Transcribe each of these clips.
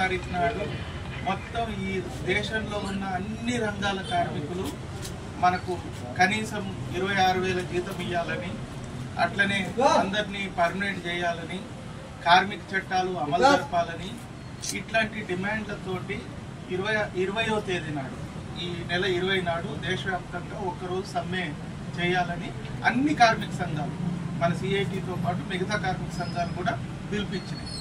తారీఖు నాడు మొత్తం ఈ దేశంలో ఉన్న అన్ని రంగాల కార్మికులు మనకు కనీసం 26,000 జీతం ఇవ్వాలని, అట్లనే అందరినీ పర్మనెంట్ చేయాలని, కార్మిక చట్టాలు అమలు జరపాలని ఇట్లాంటి డిమాండ్లతోటి 20వ తేదీ నాడు, ఈ నెల 20 నాడు దేశవ్యాప్తంగా ఒక్కరోజు సమ్మె చేయాలని అన్ని కార్మిక సంఘాలు, మన సిఐటితో పాటు మిగతా కార్మిక సంఘాలు కూడా పిలిపించినాయి.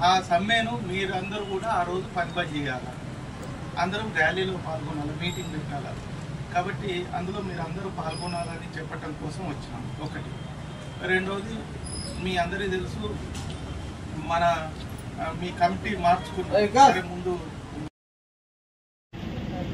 ఆ సమ్మెను మీరందరూ కూడా ఆ రోజు పనిబడి చేయాలి, అందరం ర్యాలీలో పాల్గొనాలి, మీటింగ్ పెట్టాలి. కాబట్టి అందులో మీరు అందరూ పాల్గొనాలని చెప్పటం కోసం వచ్చినాం. ఒకటి. రెండవది, మీ అందరికీ తెలుసు, మన మీ కమిటీ మార్చుకుంటే ముందు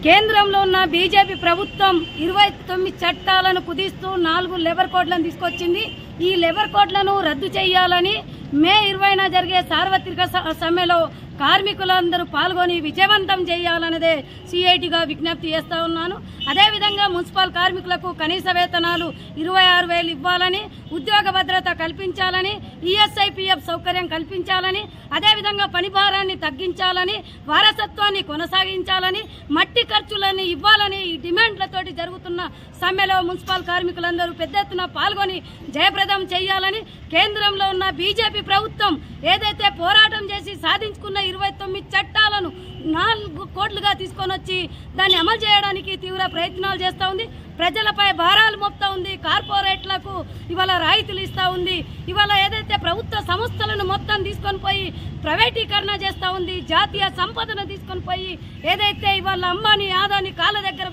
కేంద్రంలో ఉన్న బీజేపీ ప్రభుత్వం 29 చట్టాలను కుదిస్తూ 4 లేబర్ కోడ్లను తీసుకొచ్చింది. ఈ లేబర్ కోడ్లను రద్దు చేయాలని మే 20న జరిగే సార్వత్రిక సమ్మెలో కార్మికులందరూ పాల్గొని విజయవంతం చేయాలన్నదే సిఐటిగా విజ్ఞప్తి చేస్తా ఉన్నాను. అదేవిధంగా మున్సిపల్ కార్మికులకు కనీస వేతనాలు 26,000 ఇవ్వాలని, ఉద్యోగ భద్రత కల్పించాలని, ఈఎస్ఐపిఎఫ్ సౌకర్యం కల్పించాలని, అదేవిధంగా పని భారాన్ని తగ్గించాలని, వారసత్వాన్ని కొనసాగించాలని, మట్టి ఖర్చులని ఇవ్వాలని ఈ డిమాండ్లతోటి జరుగుతున్న సమ్మెలో మున్సిపల్ కార్మికులందరూ పెద్ద ఎత్తున పాల్గొని జయప్రదం చేయాలని, కేంద్రంలో ఉన్న బీజేపీ ప్రభుత్వం ఏదైతే పోరాటం చేసి సాధించుకున్న 29 చట్టాలను 4 కోట్లుగా తీసుకొని వచ్చి దాన్ని అమలు చేయడానికి తీవ్ర ప్రయత్నాలు చేస్తూ ఉంది. ప్రజలపై భారాలు మోపుతా ఉంది. కార్పొరేట్లకు ఇవాళ రాయితీలు ఇస్తా ఉంది. ఇవాళ ఏదైతే ప్రభుత్వ సంస్థలను మొత్తం తీసుకొని పోయి ప్రైవేటీకరణ చేస్తూ ఉంది. జాతీయ సంపదను తీసుకొని పోయి ఏదైతే ఇవాళ అంబానీ ఆదాని కాళ్ళ దగ్గర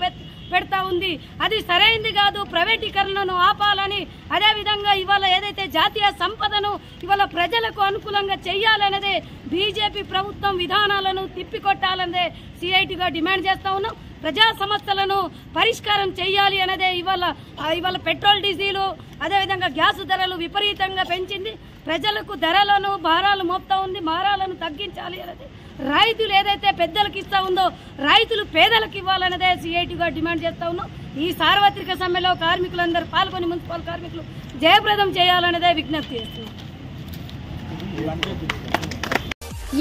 పెడతా ఉంది. అది సరైంది కాదు. ప్రైవేటీకరణను ఆపాలని, అదేవిధంగా ఇవాళ ఏదైతే జాతీయ సంపదను ఇవాళ ప్రజలకు అనుకూలంగా చెయ్యాలనేదే బీజేపీ ప్రభుత్వం విధానాలను తిప్పికొట్టాలనేదే సిఐటిగా డిమాండ్ చేస్తా ఉన్నాం. ప్రజా సమస్యలను పరిష్కారం చేయాలి అనేదే ఇవాళ పెట్రోల్, డీజిల్, అదేవిధంగా గ్యాస్ ధరలు విపరీతంగా పెంచింది. ప్రజలకు ధరలను భారాలు మోపుతా ఉంది. భారాలను తగ్గించాలి అనేది, రాయితీలు ఏదైతే పెద్దలకు ఇస్తా ఉందో రాయితీలు పేదలకు ఇవ్వాలనేదే సిఐటిగా డిమాండ్ చేస్తా ఉన్నాం. ఈ సార్వత్రిక సమ్మెలో కార్మికులందరూ పాల్గొని మున్సిపల్ కార్మికులు జయప్రదం చేయాలనేదే విజ్ఞప్తి చేస్తున్నాం.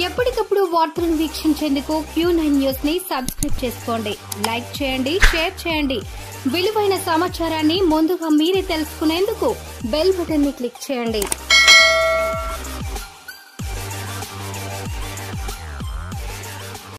ఎప్పటికప్పుడు వార్తలను వీక్షించేందుకు Q9 న్యూస్ ని సబ్స్క్రైబ్ చేసుకోండి, లైక్ చేయండి, షేర్ చేయండి. విలువైన సమాచారాన్ని ముందుగా మీరే తెలుసుకునేందుకు బెల్ బటన్ ని క్లిక్ చేయండి.